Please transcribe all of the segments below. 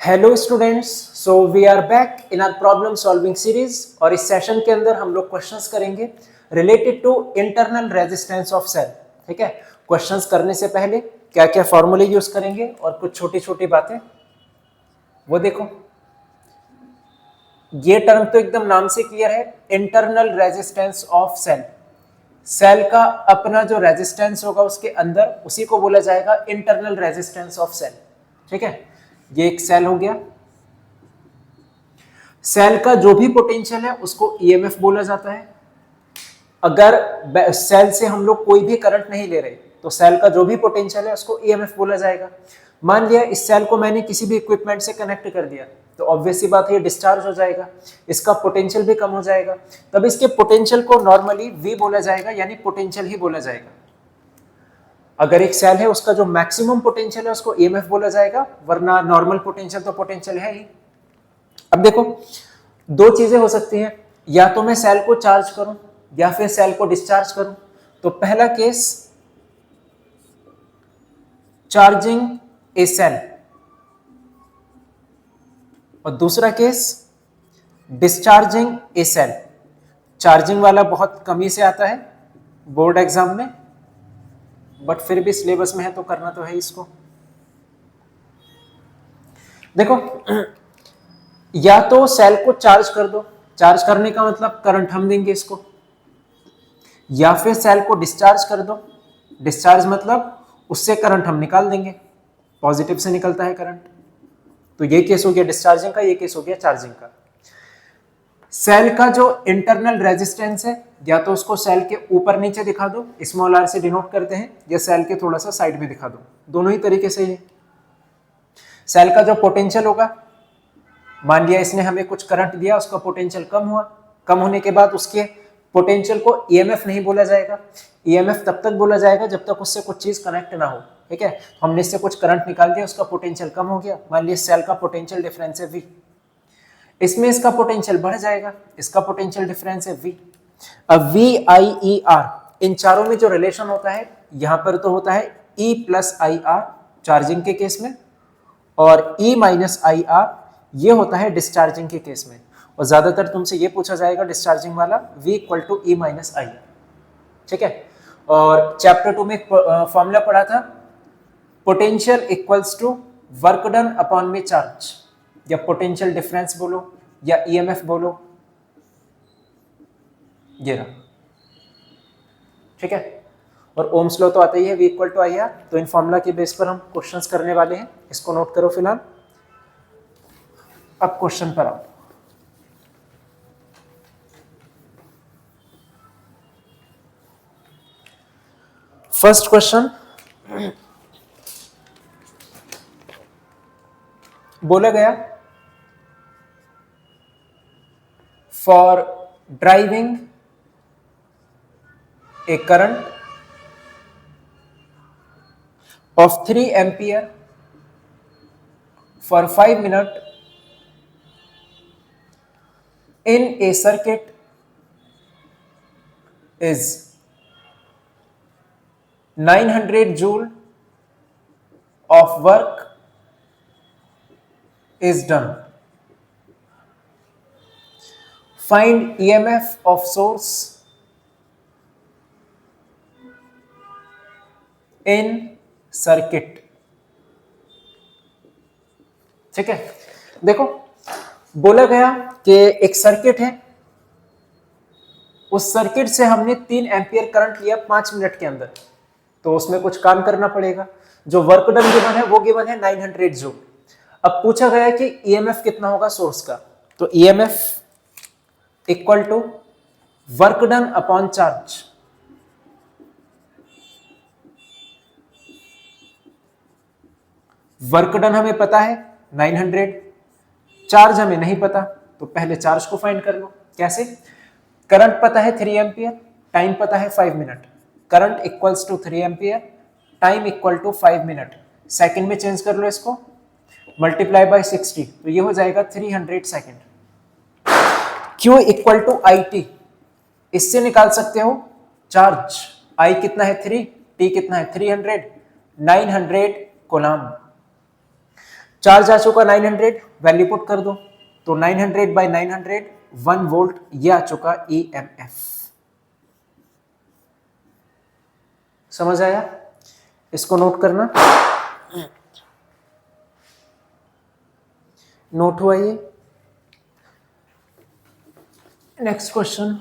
Hello students, so we are back in our problem solving series. और इस session के अंदर हम लोग क्वेश्चंस करेंगे related to internal resistance of cell. ठीक है, क्वेश्चंस करने से पहले क्या क्या फॉर्मूले यूज करेंगे और कुछ छोटी छोटी बातें वो देखो। ये टर्म तो एकदम नाम से क्लियर है, internal resistance of cell. Cell का अपना जो रेजिस्टेंस होगा उसके अंदर, उसी को बोला जाएगा इंटरनल रेजिस्टेंस ऑफ सेल। ठीक है, ये एक सेल हो गया। सेल का जो भी पोटेंशियल है उसको ईएमएफ बोला जाता है। अगर सेल से हम लोग कोई भी करंट नहीं ले रहे तो सेल का जो भी पोटेंशियल है उसको ईएमएफ बोला जाएगा। मान लिया इस सेल को मैंने किसी भी इक्विपमेंट से कनेक्ट कर दिया तो ऑब्वियस सी बात है ये डिस्चार्ज हो जाएगा, इसका पोटेंशियल भी कम हो जाएगा। तब इसके पोटेंशियल को नॉर्मली वी बोला जाएगा, यानी पोटेंशियल ही बोला जाएगा। अगर एक सेल है उसका जो मैक्सिमम पोटेंशियल है उसको ईएमएफ बोला जाएगा, वरना नॉर्मल पोटेंशियल तो पोटेंशियल है ही। अब देखो, दो चीजें हो सकती हैं, या तो मैं सेल को चार्ज करूं या फिर सेल को डिस्चार्ज करूं। तो पहला केस चार्जिंग ए सेल और दूसरा केस डिस्चार्जिंग ए सेल। चार्जिंग वाला बहुत कमी से आता है बोर्ड एग्जाम में, बट फिर भी सिलेबस में है तो करना तो है इसको। देखो, या तो सेल को चार्ज कर दो, चार्ज करने का मतलब करंट हम देंगे इसको, या फिर सेल को डिस्चार्ज कर दो, डिस्चार्ज मतलब उससे करंट हम निकाल देंगे, पॉजिटिव से निकलता है करंट। तो ये केस हो गया डिस्चार्जिंग का, ये केस हो गया चार्जिंग का। सेल का जो इंटरनल रेजिस्टेंस है, या तो उसको सेल के ऊपर नीचे दिखा दो, स्मॉल आर से डिनोट करते हैं, या सेल के थोड़ा सा साइड में दिखा दो, दोनों ही तरीके से ही। सेल का जो पोटेंशियल होगा, मान लिया इसने हमें कुछ करंट दिया, उसका पोटेंशियल कम हुआ, कम होने के बाद उसके पोटेंशियल को ईएमएफ नहीं बोला जाएगा। ईएमएफ तब तक बोला जाएगा जब तक उससे कुछ चीज कनेक्ट ना हो। ठीक है, तो हमने इससे कुछ करंट निकाल दिया, उसका पोटेंशियल कम हो गया, मान लिया सेल का पोटेंशियल डिफरेंस है V, इसमें इसका पोटेंशियल बढ़ जाएगा, इसका पोटेंशियल डिफरेंस है V। अब VIER, इन चारों में जो रिलेशन होता है यहां पर तो होता है E प्लस IR चार्जिंग के केस में, और E माइनस IR ये होता है डिस्चार्जिंग के केस में। और ज्यादातर तुमसे ये पूछा जाएगा डिस्चार्जिंग वाला, V equal to E minus IR। ठीक है, और चैप्टर 2 में एक फॉर्मूला पढ़ा था, potential equals to work done upon में चार्ज, या पोटेंशियल डिफरेंस बोलो या ईएमएफ बोलो, ये रहा। ठीक है, और ओम्स लॉ तो आता ही है, V इक्वल टू IR। तो इन फॉर्मूला के बेस पर हम क्वेश्चंस करने वाले हैं, इसको नोट करो फिलहाल। अब क्वेश्चन पर आओ। फर्स्ट क्वेश्चन बोला गया, for driving A current of 3 ampere for 5 minutes in a circuit is 900 joule of work is done. Find EMF of source in circuit. ठीक है, देखो बोला गया कि एक सर्किट है, उस सर्किट से हमने 3 एम्पियर करंट लिया 5 मिनट के अंदर, तो उसमें कुछ काम करना पड़ेगा। जो वर्क डन गिवन है वो गिवन है 900 जूल। अब पूछा गया कि ईएमएफ कितना होगा सोर्स का, तो EMF equal to work done upon charge. Work done हमें पता है 900, चार्ज हमें नहीं पता, तो पहले चार्ज को फाइंड कर लो। कैसे? करंट पता है 3 एम्पियर, टाइम पता है 5 minute. Current equals to 3 ampere, time equal to 5 minute. Second में चेंज कर लो इसको, मल्टीप्लाई बाय 60, तो ये हो जाएगा 300 second. Q equal to IT, इससे निकाल सकते हो चार्ज। I कितना है 3, T कितना है 300, 900 कूलम। चार्ज आ चुका 900, वैल्यू पुट कर दो, तो 900 बाई 900 1 वोल्ट, ये आ चुका EMF। समझ आया? इसको नोट करना, नोट हुआ ये। नेक्स्ट क्वेश्चन,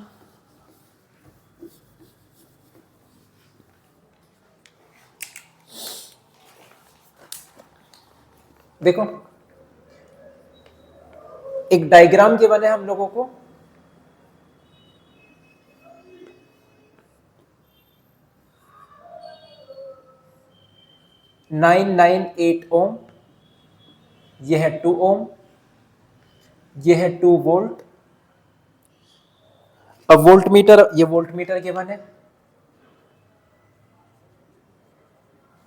देखो एक डायग्राम के बने हम लोगों को, नाइन 8 ओम, ये है 2 ओम, ये है 2 वोल्ट। अब वोल्ट मीटर, ये वोल्ट मीटर के बने,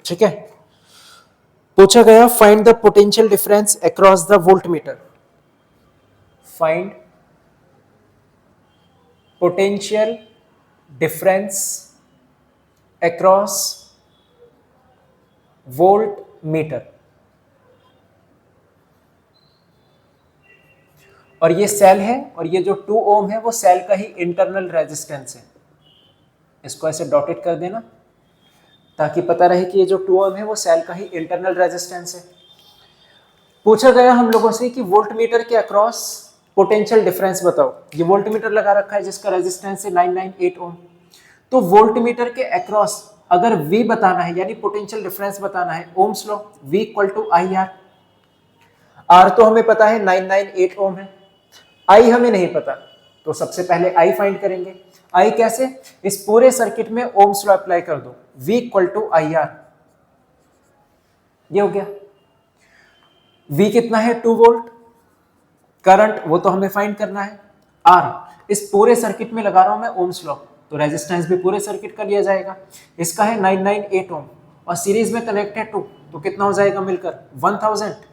ठीक है। पूछा गया find the potential difference across the volt meter, find potential difference across volt meter. और ये सेल है, और ये जो 2 ओम है वो सेल का ही इंटरनल रेजिस्टेंस है। इसको ऐसे डॉटेड कर देना ताकि पता रहे कि ये जो 2 ओम है वो सेल का ही इंटरनल रेजिस्टेंस है। पूछा गया हम लोगों से कि वोल्ट मीटर के अक्रॉस पोटेंशियल डिफरेंस बताओ। ये वोल्ट मीटर लगा रखा है जिसका रेजिस्टेंस है 998 ओम। तो वोल्ट मीटर के अक्रॉस अगर V बताना है, यानी पोटेंशियल डिफरेंस बताना है, Ohm's law, V equal to IR। R तो हमें पता है 998 ओम है, I हमें नहीं पता, तो सबसे पहले I फाइंड करेंगे। I कैसे? इस पूरे सर्किट में ओम्स लॉ अप्लाई कर दो, V इक्वल टू IR। ये हो गया। V कितना है? 2 वोल्ट। करंट वो तो हमें फाइंड करना है। R इस पूरे सर्किट में लगा रहा हूं मैं ओम्स लॉ, तो रेजिस्टेंस भी पूरे सर्किट का लिया जाएगा। इसका है 998 ओम और सीरीज में कनेक्टेड 2, तो कितना हो जाएगा मिलकर 1000।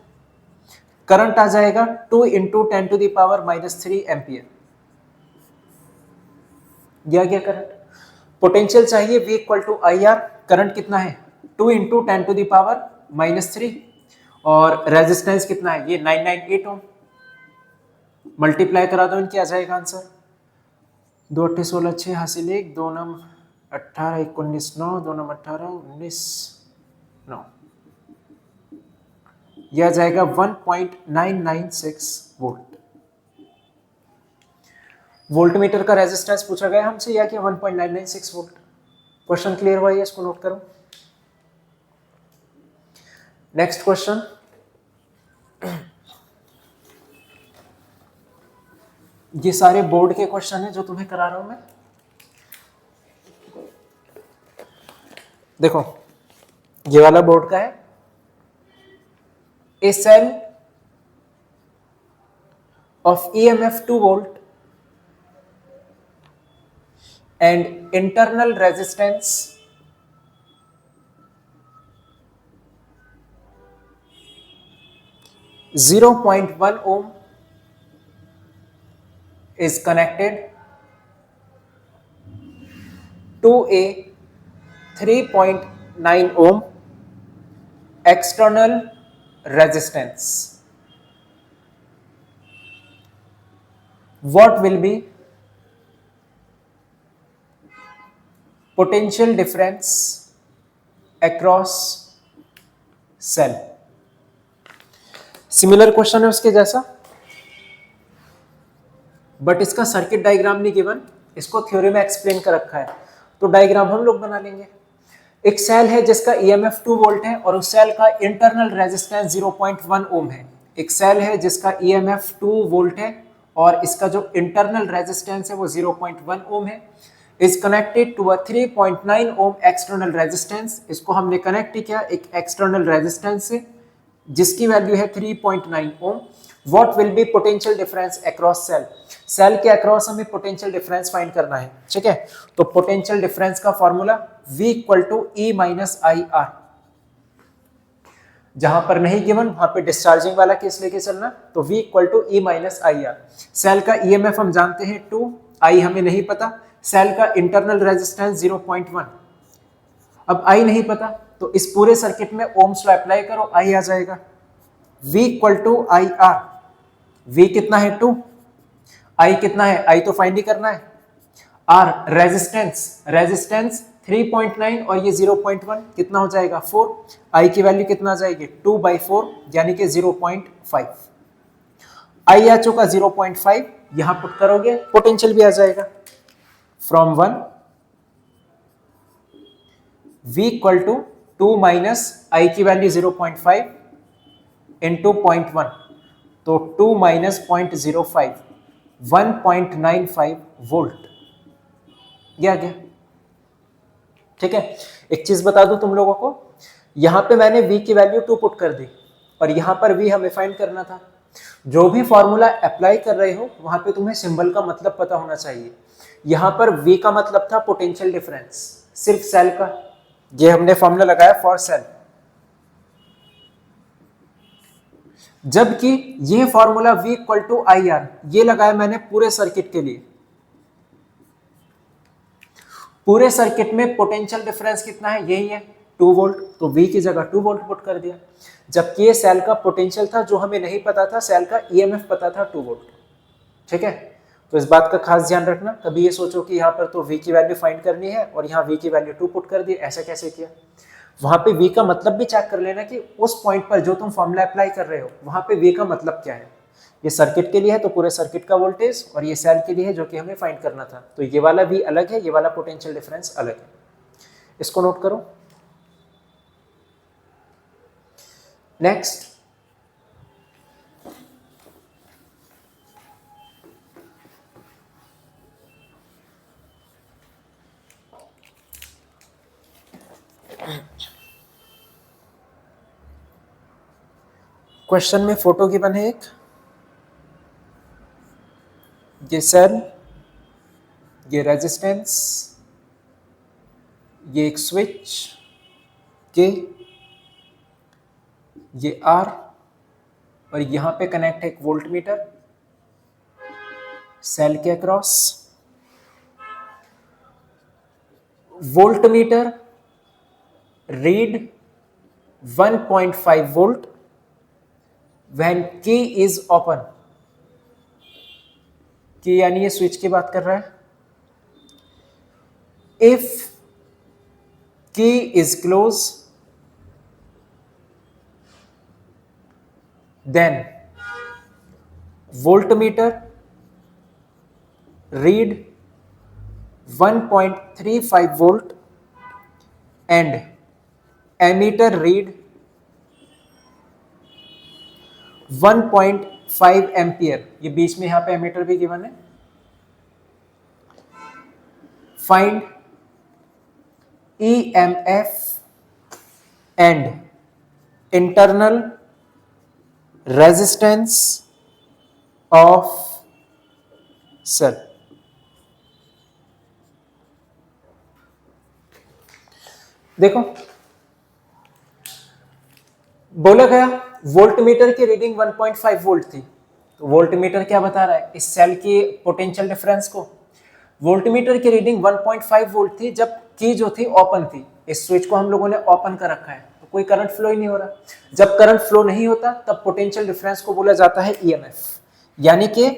करंट आ जाएगा 2 into 10 to the power -3 ampere. गया करंट। पोटेंशियल चाहिए V equal to IR, current कितना है 2 इंटू 10 टू द पावर -3, और रेजिस्टेंस कितना है ये 998 ओम। मल्टीप्लाई करा दो, इनकी आ जाएगा आंसर 2 8 16 6 हासिल 1, 2 9 18 1 19 9, 2 9 18 19 9, यह आ जाएगा 1.996 वोल्ट। वोल्ट मीटर का रेजिस्टेंस पूछा गया हमसे, या क्या 1.996 वोल्ट। क्वेश्चन क्लियर हुआ है? इसको नोट करो। नेक्स्ट क्वेश्चन, ये सारे बोर्ड के क्वेश्चन है जो तुम्हें करा रहा हूं मैं। देखो ये वाला बोर्ड का है। ए cell of EMF 2 volt and internal resistance 0.1 ohm is connected to a 3.9 ohm external resistance. What will be potential difference across cell? Similar question है उसके जैसा, बट इसका सर्किट डायग्राम नहीं गिवन, इसको थ्योरी में एक्सप्लेन कर रखा है, तो डायग्राम हम लोग बना लेंगे। एक सेल है जिसका EMF 2 वोल्ट है और उस सेल का इंटरनल रेजिस्टेंस 0.1 ओम है। एक सेल है जिसका EMF 2 वोल्ट है और इसका जो इंटरनल रेजिस्टेंस है वो 0.1 ओम है। Is connected to a 3.9 ohm external resistance. इसको हमने कनेक्ट किया एक एक्सटर्नल रेजिस्टेंस से जिसकी वैल्यू है 3.9 ohm. What will be potential difference across cell? Cell के अक्रॉस हमें पोटेंशियल डिफरेंस फाइंड करना है, ठीक है। तो पोटेंशियल डिफरेंस का formula V equal to E minus IR। जहां पर नहीं गिवन वहां पे डिस्चार्जिंग वाला केस लेके चलना, तो V equal to E minus IR। Cell का EMF हम जानते हैं 2, I हमें नहीं पता। सेल का इंटरनल रेजिस्टेंस 0.1, अब I नहीं पता, तो इस पूरे सर्किट में ओम्स लॉ अप्लाई करो, I आ जाएगा। V equal to I R, V कितना है 2, I कितना है, I तो फाइंड ही करना है, R रेजिस्टेंस, रेजिस्टेंस 3.9 और ये 0.1 कितना हो जाएगा 4, I की वैल्यू कितना आ जाएगी 2/4 यानी कि 0.5, I आ चुका 0.5, यहां पुट करोगे पोटेंशियल भी आ जाएगा from 1, V equal to 2 minus I की वैल्यू 0.5 इंटू 0.1, तो 2 माइनस 0.05 1.95 वोल्ट, ये आ गया। ठीक है, एक चीज बता दूं तुम लोगों को, यहां पे मैंने V की वैल्यू 2 पुट कर दी और यहां पर V हमें फाइंड करना था। जो भी फॉर्मूला अप्लाई कर रहे हो वहां पे तुम्हें सिंबल का मतलब पता होना चाहिए। यहां पर V का मतलब था पोटेंशियल डिफरेंस, सिर्फ सेल का, ये हमने फॉर्मूला लगाया फॉर सेल, जबकि ये formula V equal to I R ये लगाया मैंने पूरे सर्किट के लिए। पूरे सर्किट में पोटेंशियल डिफरेंस कितना है, यही है 2 वोल्ट, तो V की जगह 2 वोल्ट पुट कर दिया। जबकि ये सेल का पोटेंशियल था, जो हमें नहीं पता था, सेल का EMF पता था 2 वोल्ट। ठीक है, तो इस बात का खास ध्यान रखना, कभी ये सोचो कि यहाँ पर तो V की वैल्यू फाइंड करनी है और यहाँ V की वैल्यू 2 पुट कर दी, ऐसा कैसे किया। वहां पे V का मतलब भी चेक कर लेना कि उस पॉइंट पर जो तुम फॉर्मूला अप्लाई कर रहे हो वहां पे V का मतलब क्या है। ये सर्किट के लिए है तो पूरे सर्किट का वोल्टेज, और ये सेल के लिए है जो कि हमें फाइंड करना था, तो ये वाला V अलग है, ये वाला पोटेंशियल डिफरेंस अलग है, इसको नोट करो। नेक्स्ट, क्वेश्चन में फोटो गिवन है एक, ये सेल, ये रेजिस्टेंस, ये एक स्विच के, ये आर, और यहां पे कनेक्ट है एक वोल्ट मीटर सेल के across. Volt meter read 1.5 volt when key is open, की यानी ये स्विच की बात कर रहा है। if key is close then voltmeter read 1.35 volt and ammeter read 1.5 ampere, ये बीच में यहां पे एमीटर भी गिवन है। Find EMF and internal resistance of cell. देखो बोला गया वोल्टमीटर की रीडिंग 1.5 वोल्ट थी, तो वोल्टमीटर क्या बता रहा है, इस सेल की पोटेंशियल डिफरेंस को। वोल्टमीटर की रीडिंग 1.5 वोल्ट थी जब की जो थी ओपन थी, इस स्विच को हम लोगों ने ओपन कर रखा है तो कोई करंट फ्लो ही नहीं हो रहा। जब करंट फ्लो नहीं होता तब पोटेंशियल डिफरेंस को बोला जाता है EMF, यानी कि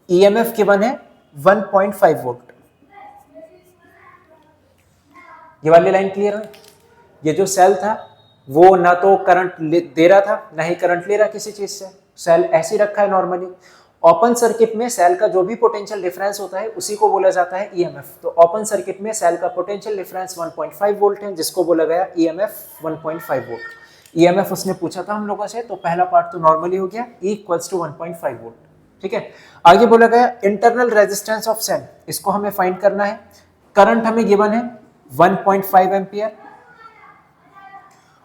EMF गिवन है 1.5 वोल्ट। ये वाली लाइन क्लियर है। ये जो सेल था वो ना तो करंट दे रहा था ना ही करंट ले रहा किसी चीज से, सेल ऐसे ही रखा है नॉर्मली। ओपन सर्किट में सेल का जो भी पोटेंशियल डिफरेंस होता है उसी को बोला जाता है EMF। तो ओपन सर्किट में सेल का पोटेंशियल डिफरेंस 1.5 वोल्ट है, जिसको बोला गया EMF 1.5 वोल्ट। EMF उसने पूछा था हम लोगों से, तो पहला पार्ट तो नॉर्मली हो गया, E इक्वल्स टू 1.5 वोल्ट। ठीक है, आगे बोला गया इंटरनल रेजिस्टेंस ऑफ सेल, इसको हमें फाइंड करना है। करंट हमें गिवन है 1.5 एम्पियर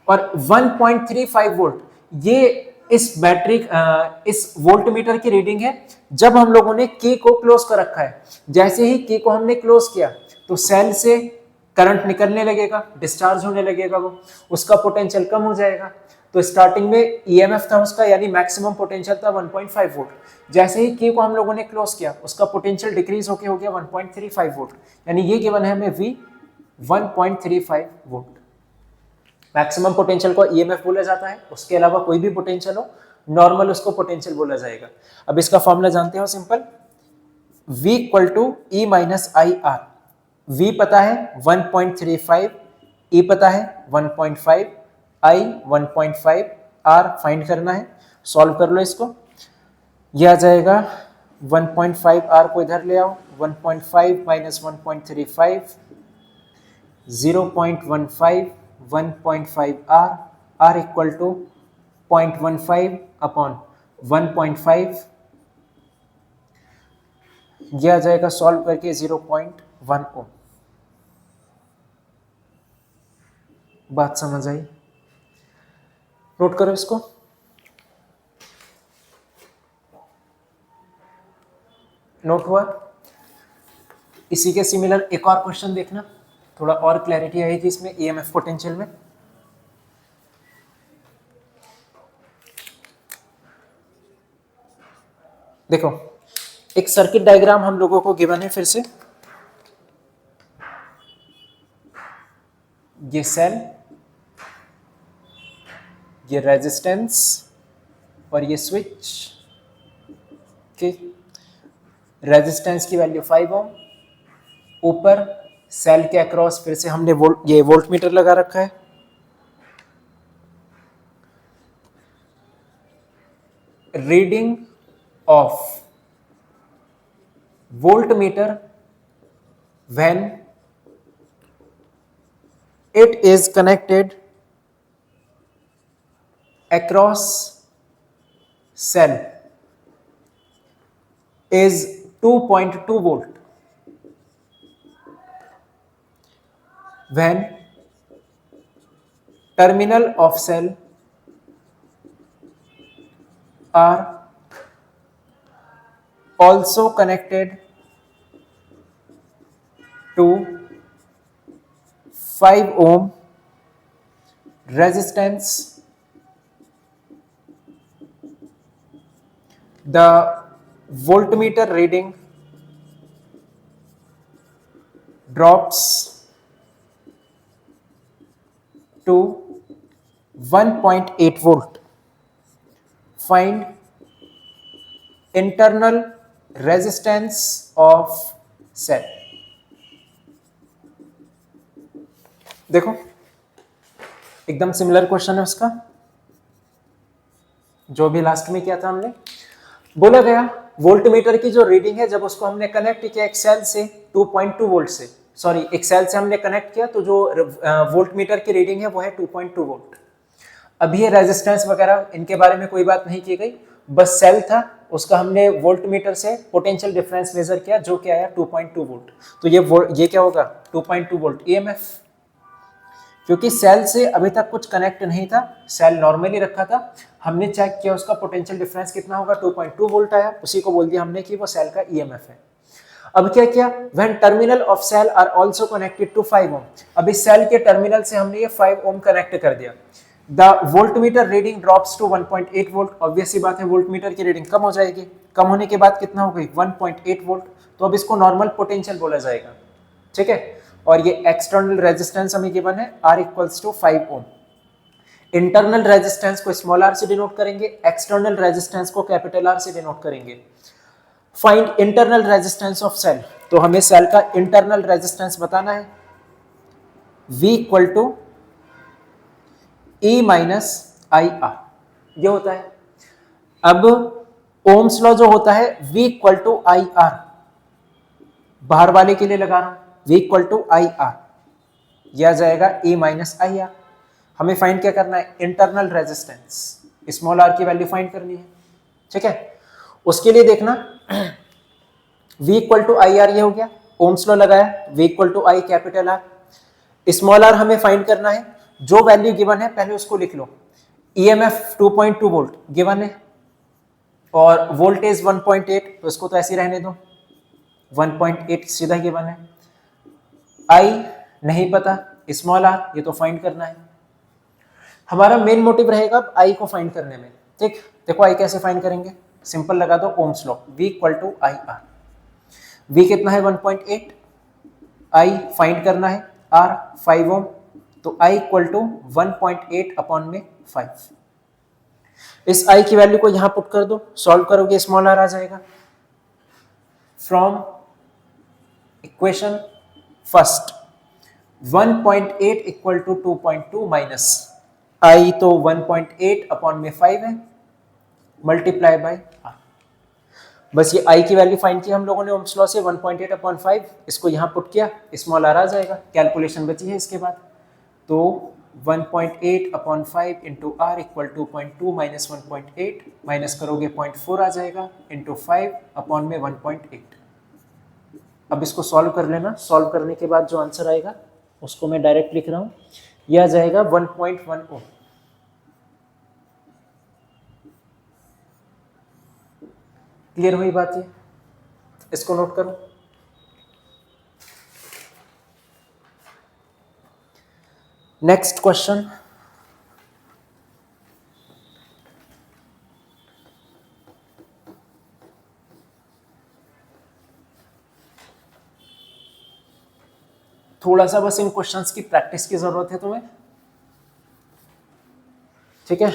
और 1.35 वोल्ट, ये इस बैटरी इस वोल्टमीटर की रीडिंग है जब हम लोगों ने की को क्लोज कर रखा है। जैसे ही की को हमने क्लोज किया तो सेल से करंट निकलने लगेगा, डिस्चार्ज होने लगेगा, वो उसका पोटेंशियल कम हो जाएगा। तो स्टार्टिंग में EMF था उसका, यानी मैक्सिमम पोटेंशियल था 1.5 वोल्ट। जैसे ही की को हम लोगों ने क्लोज किया उसका पोटेंशियल डिक्रीज होके हो गया 1.35 वोल्ट, यानी ये गिवन है हमें V 1.35 वोल्ट। मैक्सिमम पोटेंशियल को ईएमएफ बोला जाता है, उसके अलावा कोई भी पोटेंशियल हो नॉर्मल उसको पोटेंशियल बोला जाएगा। अब इसका फॉर्मूला जानते हो simple, V equal to E minus I R. V पता है 1.35, E पता है 1.5, I 1.5, R फाइंड करना है। सॉल्व कर लो इसको, यह आ जाएगा 1.5, R को इधर ले आओ, 1.5 minus 1.35 0.15, 1.5 R, R equal to 0.15 upon 1.5, यह आ जाएगा सॉल्व करके 0.1 ओम। बात समझ आई? नोट करो इसको। नोट हुआ? इसी के सिमिलर एक और क्वेश्चन देखना, थोड़ा और क्लैरिटी आएगी इसमें ईएमएफ पोटेंशियल में। देखो एक सर्किट डायग्राम हम लोगों को गिवन है फिर से, ये सेल, ये रेजिस्टेंस और ये स्विच। ओके, रेजिस्टेंस की वैल्यू 5 ओम, ऊपर सेल के अक्रॉस फिर से हमने ये वोल्ट मीटर लगा रखा है। Reading of voltmeter when it is connected across cell is 2.2 volt. When terminal of cell are also connected to 5 ohm resistance, the voltmeter reading drops to 1.8 volt. Find internal resistance of cell. देखो एकदम similar question है उसका, जो भी last में किया था हमने। बोला गया वोल्टमीटर की जो रीडिंग है, जब उसको हमने कनेक्ट किया एक सेल से 2.2 वोल्ट से, सॉरी एक सेल से हमने कनेक्ट किया, तो जो वोल्टमीटर की रीडिंग है वो है 2.2 वोल्ट। अभी ये रेजिस्टेंस वगैरह इनके बारे में कोई बात नहीं की गई, बस सेल था, उसका हमने वोल्टमीटर से पोटेंशियल डिफरेंस मेजर किया जो कि आया 2.2 वोल्ट। तो ये क्या होगा 2.2 वोल्ट ईएमएफ। क्योंकि सेल से अभी तक कुछ कनेक्ट नहीं था, सेल नॉर्मली रखा था, हमने चेक किया उसका पोटेंशियल डिफरेंस कितना होगा 2.2 वोल्ट आया, उसी को बोल दिया हमने कि वो सेल का ईएमएफ है। अब क्या किया, when terminal of cell are also connected to 5 ohm, अभी सेल के टर्मिनल से हमने ये 5 ओम कनेक्ट कर दिया। The voltmeter reading drops to 1.8 volt, obvious सी बात है वोल्टमीटर की रीडिंग कम हो जाएगी, कम होने के बाद कितना हो गई 1.8 वोल्ट, तो अब इसको नॉर्मल पोटेंशियल बोला जाएगा, ठीक है। और ये एक्सटर्नल रेजिस्टेंस हमें गिवन है R equals to 5 ohm. Internal resistance को स्मॉल r से डिनोट करेंगे, एक्सटर्नल रेजिस्टेंस को कैपिटल R से डिनोट करेंगे। Find internal resistance of cell, तो हमें सेल का इंटरनल रेजिस्टेंस बताना है, V equal to E minus I R, ये होता है। अब ओम्स लॉ जो होता है V equal to I R, बाहर वाले के लिए लगा रहा हूं, V equal to I R, यह आ जाएगा E माइनस आई आर। हमें फाइंड क्या करना है, इंटरनल रेजिस्टेंस, स्मॉल r की वैल्यू फाइंड करनी है, ठीक है। उसके लिए देखना V equal to I R, ये हो गया, ओम्स लॉ लगाया, V equal to I capital R, small r हमें फाइंड करना है, जो वैल्यू गिवन है पहले उसको लिख लो। ईएमएफ 2.2 वोल्ट गिवन है और वोल्टेज 1.8, तो इसको तो ऐसे ही रहने दो, 1.8 सीधा गिवन है। आई नहीं पता, स्मॉल r ये तो फाइंड करना है। हमारा मेन मोटिव रहेगा आई को फाइंड करने में, ठीक। देखो आई कैसे फाइंड करेंगे, सिंपल लगा दो Ohm's law, V equal to I R. V कितना है 1.8, आई फाइंड करना है R 5 ओम, तो I इक्वल टू 1.8 अपॉन में 5। इस I की वैल्यू को यहां पुट कर दो, सॉल्व करोगे स्मॉल r आ जाएगा। From equation first 1.8 equal to 2.2 minus I तो 1.8 अपॉन में 5 है, मल्टीप्लाई बाय r। बस ये I की वैल्यू फाइंड की हम लोगों ने ओम्स लॉ से 1.8 अपॉन 5, इसको यहाँ पुट किया, स्मॉल r आ जाएगा। कैलकुलेशन बची है इसके बाद, तो 1.8 upon 5 into R equal 2.2 minus 1.8, minus करोगे 0.4 आ जाएगा इंटू 5 अपॉन में 1.8। अब इसको सॉल्व कर लेना, सॉल्व करने के बाद जो आंसर आएगा उसको मैं डायरेक्ट लिख रहा हूँ, यह आ जाएगा 1.1 ओम। क्लियर हुई बात ये? इसको नोट करो। नेक्स्ट क्वेश्चन, थोड़ा सा बस इन क्वेश्चंस की प्रैक्टिस की जरूरत है तुम्हें, ठीक है?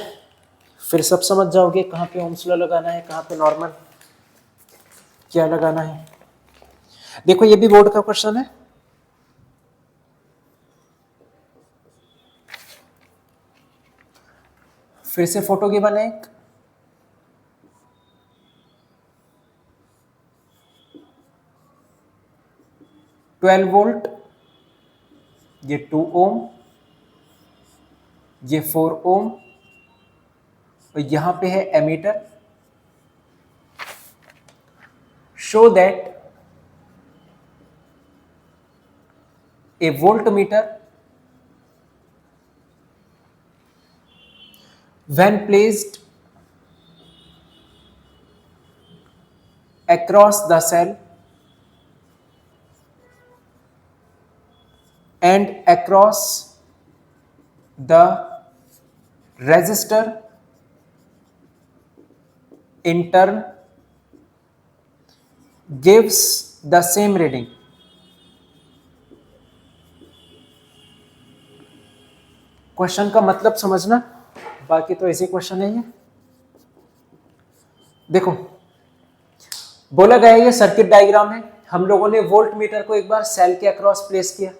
फिर सब समझ जाओगे कहाँ पे ओम्स लॉ लगाना है, कहाँ पे नॉर्मल क्या लगाना है। देखो ये भी बोर्ड का क्वेश्चन है, फिर से फोटो गिवन है एक, ट्वेल्व वोल्ट, ये 2 ओम, ये 4 ओम, और यहां पे है ammeter. Show that a voltmeter when placed across the cell and across the resistor in turn gives the same reading। Question का मतलब समझना, बाकी तो ऐसे क्वेश्चन है ये। देखो बोला गया ये सर्किट डायग्राम है, हम लोगों ने वोल्ट मीटर को एक बार सेल के अक्रॉस प्लेस किया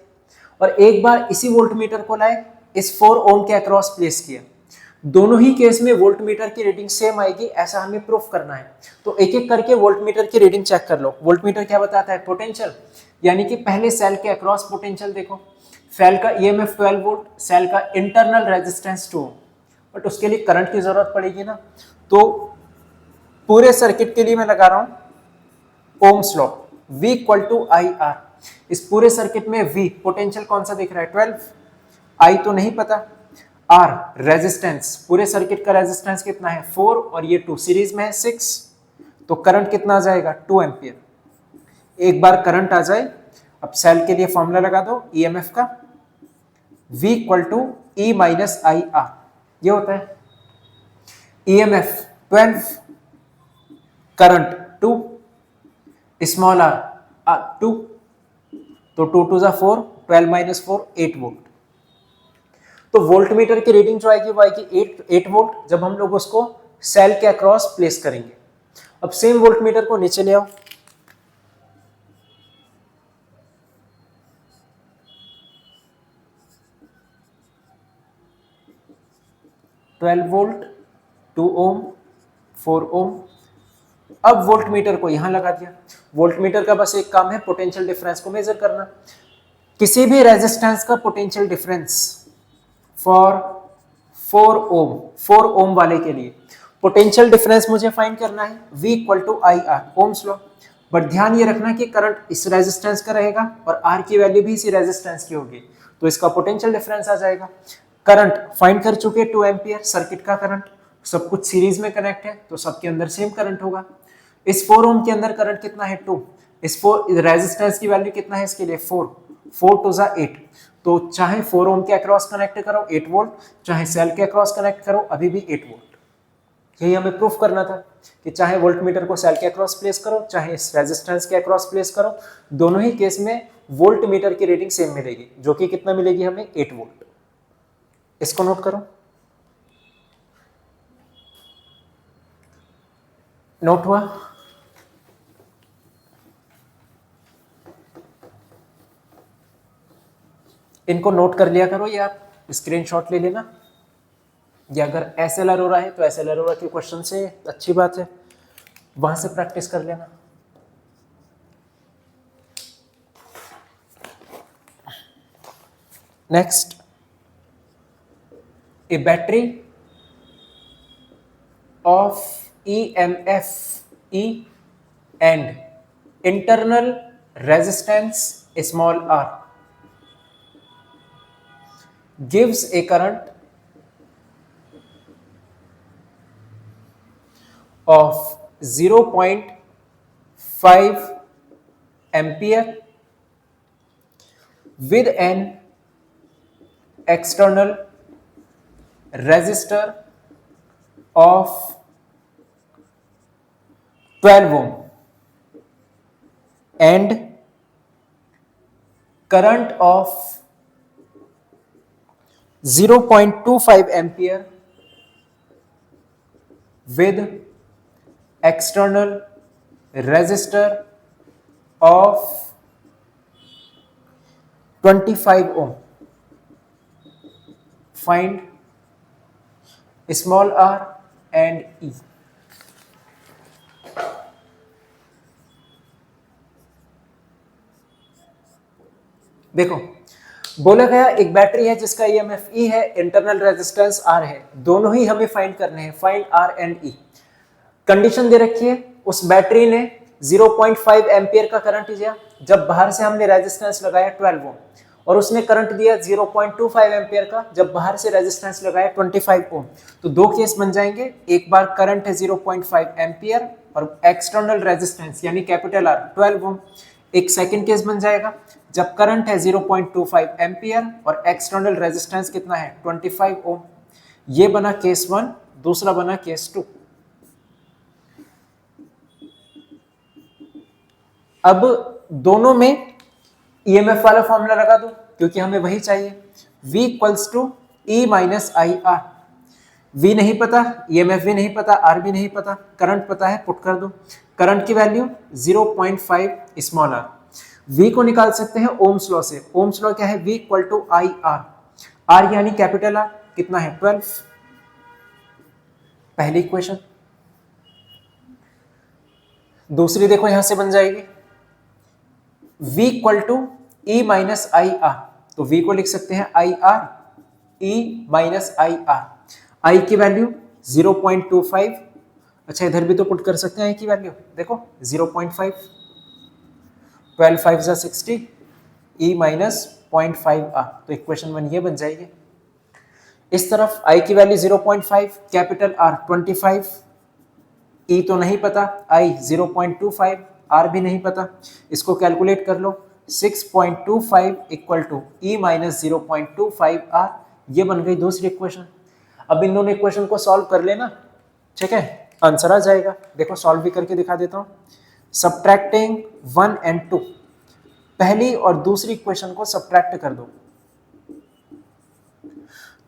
और एक बार इसी वोल्ट मीटर को लाए इस 4 ओम के अक्रॉस प्लेस किया। दोनों ही केस में वोल्ट मीटर की रीडिंग सेम आएगी, ऐसा हमें प्रूफ करना है। तो एक एक करके वोल्ट मीटर की रीडिंग चेक कर लो। वोल्ट मीटर क्या बताता है? पोटेंशियल, यानी कि पहले सेल के अक्रॉस पोटेंशियल देखो। सेल का ईएमएफ 12 वोल्ट, सेल का इंटरनल रेजिस्टेंस 2 ओम, बट उसके लिए करंट की जरूरत पड़ेगी ना, तो पूरे सर्किट के लिए मैं लगा रहा हूं Ohm's law, V equal to I R. इस पूरे सर्किट में V पोटेंशियल कौन सा दिख रहा है? 12, I तो नहीं पता, R रेजिस्टेंस, पूरे सर्किट का रेजिस्टेंस कितना है? 4, और ये 2 सीरीज में है 6, तो करंट कितना आ जाएगा? 2 एम्पियर। एक बार करंट आ जाए, अब सेल के लिए फॉर्मूला लगा दो ईएमएफ का, V equal to E minus I R, ये होता है ईएमएफ 12, करंट 2, स्मॉल r 2, तो 2 2 4, 12 माइनस 4, 8 वोल्ट। तो वोल्ट मीटर की रीडिंग जो आएगी वो आएगी 8 वोल्ट, जब हम लोग उसको सेल के अक्रॉस प्लेस करेंगे। अब सेम वोल्ट मीटर को नीचे ले आओ, ट्वेल्व वोल्ट, 2 ओम, 4 ओम। अब वोल्ट मीटर को यहां लगा दिया। वोल्ट मीटर का बस एक काम है पोटेंशियल डिफरेंस को मेजर करना। किसी भी रेजिस्टेंस का पोटेंशियल डिफरेंस फॉर 4 ओम वाले के लिए पोटेंशियल डिफरेंस मुझे फाइंड करना है, V equal to I R, Ohm's law. But ध्यान ये रखना कि करंट इस रेजिस्टेंस का रहेगा और R की वैल्यू भी इसी रेजिस्टेंस की होगी, तो इसका पोटेंशियल डिफरेंस आ जाएगा। करंट फाइंड कर चुके 2 एम्पियर, सर्किट का करंट, सब कुछ सीरीज में कनेक्ट है तो सबके अंदर सेम करंट होगा। इस 4 ओम के अंदर करंट कितना है? 2। इस 4 रेजिस्टेंस की वैल्यू कितना है इसके लिए? 4, 4 2 8, तो चाहे 4 ओम के अक्रॉस कनेक्ट करो 8 वोल्ट, चाहे सेल के अक्रॉस कनेक्ट करो अभी भी 8 वोल्ट। यही हमें प्रूफ करना था कि चाहे वोल्ट मीटर को सेल के अक्रॉस प्लेस करो, चाहे इस रेजिस्टेंस के अक्रॉस प्लेस करो, दोनों ही केस में वोल्ट मीटर की रीडिंग सेम मिलेगी, जो कि कितना मिलेगी हमें? 8 वोल्ट। इसको नोट करो, नोट हुआ? इनको नोट कर लिया करो या स्क्रीनशॉट ले लेना, या अगर एसएल अरोरा है तो एसएल अरोरा के क्वेश्चन से अच्छी बात है, वहां से प्रैक्टिस कर लेना। Next, A battery of EMF E and internal resistance small r gives a current of 0.5 ampere with an external resistor of 12 ohm and current of 0.25 ampere with external resistor of 25 ohm. Find small r and E. देखो, बोला गया एक battery है जिसका EMF E है, internal resistance R है, दोनों ही हमें फाइंड करने हैं, find R and E। Condition दे रखी है, उस बैटरी ने 0.5 एम्पियर का करंट दिया, जब बाहर से हमने रेजिस्टेंस लगाया 12 ओम, और उसने करंट दिया 0.25 एम्पियर का, जब बाहर से रेजिस्टेंस लगाया 25 ओम। तो दो केस बन जाएंगे, एक बार करंट है 0.5 एम्पियर और एक्सटर्नल रेजिस्टेंस यानी कैपिटल R 12 ओम। एक सेकंड केस बन जाएगा जब करंट है 0.25 एम्पियर और एक्सटर्नल रेजिस्टेंस कितना है 25 ओम। ये बना केस 1, दूसरा बना केस 2। अब दोनों में ईएमएफ वाला फॉर्मूला लगा दो क्योंकि हमें वही चाहिए, V equals to E minus I R. V नहीं पता, ईएमएफ भी नहीं पता, R भी नहीं पता, करंट पता है, पुट कर दो। करंट की वैल्यू 0.5 स्मॉल r। V को निकाल सकते हैं ओम्स लॉ से। ओम्स लॉ क्या है? V equal to I R. R यानी कैपिटल R कितना है 12। पहली इक्वेशन। दूसरी देखो यहां से बन जाएगी V equal to E minus I R. तो V को लिख सकते हैं I R, E minus I R. I की वैल्यू 0.25। अच्छा इधर भी तो पुट कर सकते हैं I की वैल्यू, देखो 0.5, 12 5 जा 60, E माइनस 0.5 R। तो इक्वेशन 1 ये बन जाएगी। इस तरफ I की वैल्यू 0.5, कैपिटल R 25, E तो नहीं पता, I 0.25, R भी नहीं पता, इसको कैलकुलेट कर लो। 6.25 equal to E minus 0.25 R। ये बन गई दूसरी इक्वेशन। अब इन दोनों इक्वेशन को सॉल्व कर लेना, ठीक है, आंसर आ जाएगा। देखो सॉल्व भी करके दिखा देता हूं। सब्ट्रैक्टिंग 1 and 2, पहली और दूसरी इक्वेशन को सब्ट्रैक्ट कर दो।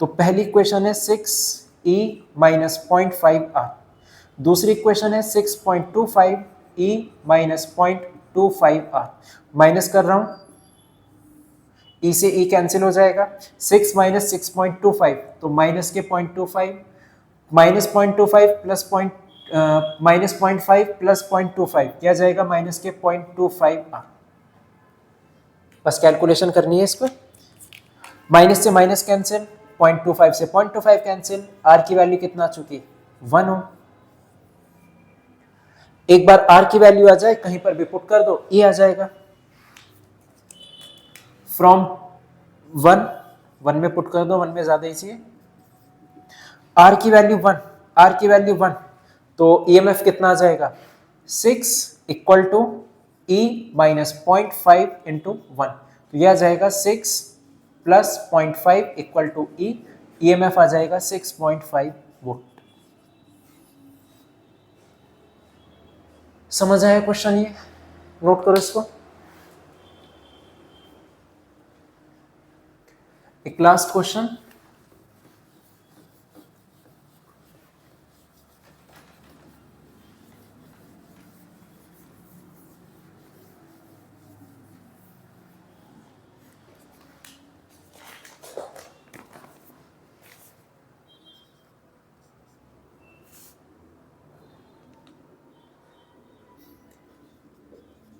तो पहली इक्वेशन है 6E माइनस 0.5 R, दूसरी इक्वेशन है 6.25 E माइनस 0.25 R। माइनस कर रहा हूं, E से E कैंसिल हो जाएगा, 6 माइनस 6.25 तो माइनस के 0.25, माइनस 0.25 प्लस माइनस 0.5 प्लस 0.25 क्या जाएगा माइनस के 0.25 R। बस कैलकुलेशन करनी है इसको। माइनस से माइनस कैंसिल, 0.25 से 0.25 कैंसिल, R की वैल्यू कितना आ चुकी 1 ओम। एक बार R की वैल्यू आ जाए कहीं पर भी पुट कर दो, E आ जाएगा। फ्रॉम 1 में पुट कर दो, 1 में ज्यादा इजी है। R की वैल्यू 1, R की वैल्यू 1, तो EMF कितना आ जाएगा 6 equal to E minus 0.5 into 1। तो यह आ जाएगा 6 plus 0.5 equal to E। EMF आ जाएगा 6.5 वोल्ट। समझ आया क्वेश्चन? ये नोट करो इसको। एक last question,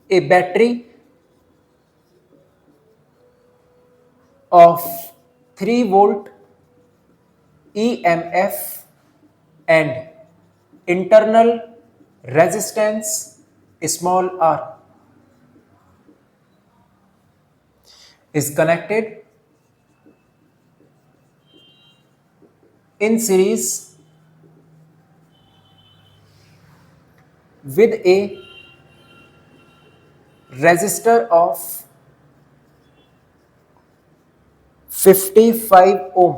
A battery of 3 volt EMF and internal resistance small r is connected in series with a resistor of 55 ohm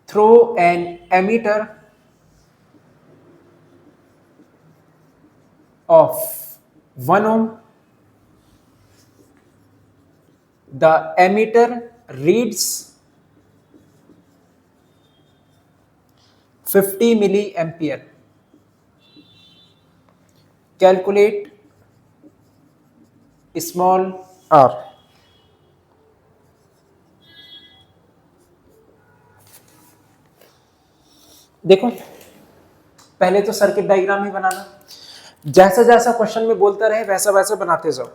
through an emitter of 1 ohm. The emitter reads 50 milliampere. Calculate small r. देखो पहले तो circuit diagram ही बनाना, जैसा जैसा question में बोलता रहे वैसा वैसा बनाते जाओ।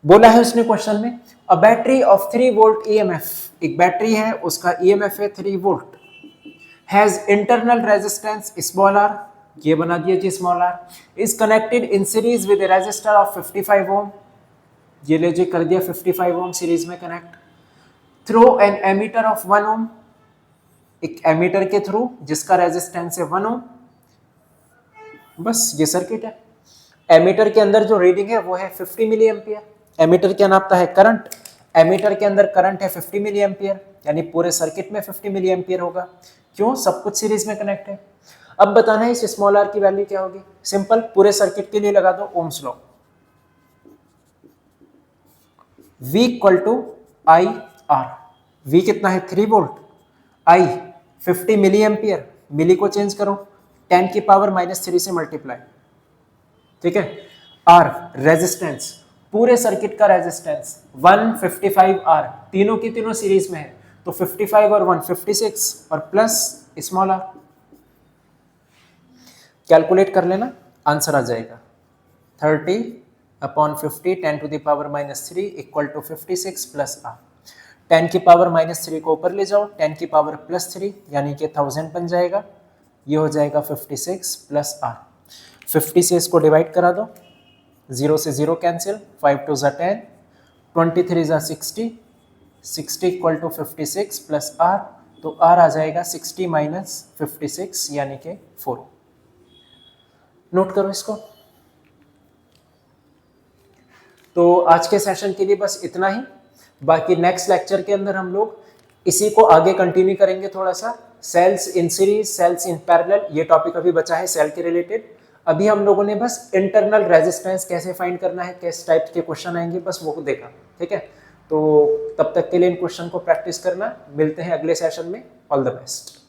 बोला है उसने क्वेश्चन में a battery of 3 volt EMF, एक बैटरी है उसका ईएमएफ है 3 volt, has internal resistance small r, ये बना दिया जी small r, is connected in series with a resistor of 55 ohm, ये ले जी कर दिया 55 ओम सीरीज में connect, through an ammeter of 1 ohm, एक एमीटर के थ्रू जिसका रेजिस्टेंस है 1 ओम। बस ये सर्किट है। एमीटर के अंदर जो रीडिंग है वो है 50 मिली एम्पियर। एमीटर क्या नापता है? करंट। एमीटर के अंदर करंट है 50 मिली एम्पियर, यानी पूरे सर्किट में 50 मिली एम्पियर होगा। क्यों? सब कुछ सीरीज में कनेक्ट है। अब बताना है इस स्मॉल आर की वैल्यू क्या होगी। सिंपल, पूरे सर्किट के लिए लगा दो Ohm's law. V equal to I R. V कितना है? 3 volt. I 50 milli ampere, milli को चेंज करो 10 की पावर -3 से मल्टीप्लाई, ठीक है। R रेजिस्टेंस, पूरे सर्किट का रेजिस्टेंस 155 R, तीनों की तीनों सीरीज में है तो 55 और 1 56 और प्लस स्मॉल r। कैलकुलेट कर लेना, आंसर आ जाएगा 30/50 10 to the power -3 equal to 56 plus r। 10 की पावर -3 को ऊपर ले जाओ, 10 की पावर +3 यानी कि 1000 बन जाएगा। ये हो जाएगा 56 प्लस r। 50 से इसको डिवाइड करा दो, 0 से 0 cancel, 5 2 10, 23 60, 60 equal to 56 plus r, तो r आ जाएगा 60 माइनस 56 यानी कि 4। नोट करो इसको। तो आज के सेशन के लिए बस इतना ही। बाकी नेक्स्ट लेक्चर के अंदर हम लोग इसी को आगे कंटिन्यू करेंगे थोड़ा सा। Cells in series, cells in parallel, ये टॉपिक अभी बचा है सेल के रिलेटेड। अभी हम लोगों ने बस इंटरनल रेजिस्टेंस कैसे फाइंड करना है, किस टाइप के क्वेश्चन आएंगे, बस वो देखा, ठीक है। तो तब तक के लिए इन क्वेश्चन को प्रैक्टिस करना। मिलते हैं अगले सेशन में। All the best.